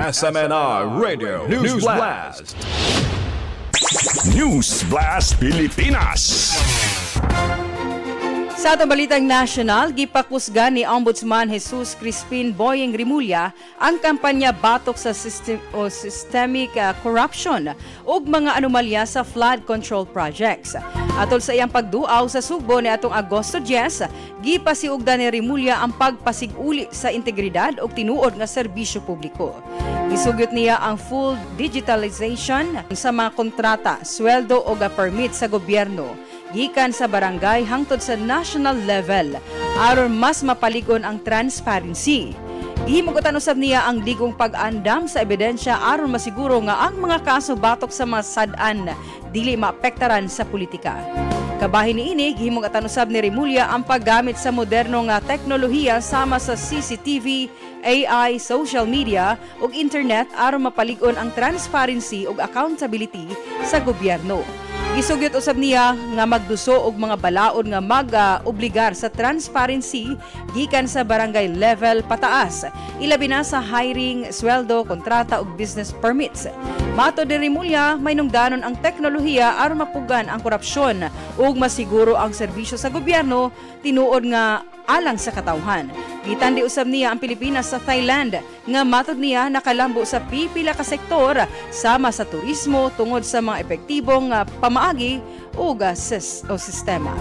SMNR Radio News Blast. News Blast Pilipinas. Sa atong balitang national, gipakusga ni Ombudsman Jesus Crispin Boyeng Rimulya ang kampanya batok sa systemic corruption ug mga anomalya sa flood control projects. Atol sa iyang pagduaw sa Sugbo ni atong Agosto 10, gipasiugdan ni Rimulya ang pagpasiguli sa integridad ug tinuod nga serbisyo publiko. Isugyot niya ang full digitalization sa mga kontrata, sweldo ug permit sa gobyerno gikan sa barangay hangtod sa national level aron mas mapaligon ang transparency. Gihimugutan usab niya ang digong pag-andam sa ebidensya aron masiguro nga ang mga kaso batok sa mga sad-an dili maapektaran sa politika. Kabahin niini, gihimugutan usab ni Rimulya ang paggamit sa moderno nga teknolohiya sama sa CCTV, AI, social media ug internet aron mapaligon ang transparency ug accountability sa gobyerno. Gisugyot usab niya nga magduso og mga balaod nga mag-obligar sa transparency gikan sa barangay level pataas, ilabi na sa hiring, sweldo, kontrata ug business permits. Mato ni Rimulya, may nungdanon ang teknolohiya aron mapugan ang korupsyon ug masiguro ang serbisyo sa gobyerno tinuod nga alang sa katawhan. Gitandi usab niya ang Pilipinas sa Thailand nga matod niya nakalambo sa pipila ka sektor sama sa turismo tungod sa mga epektibong pamaagi ug sistema.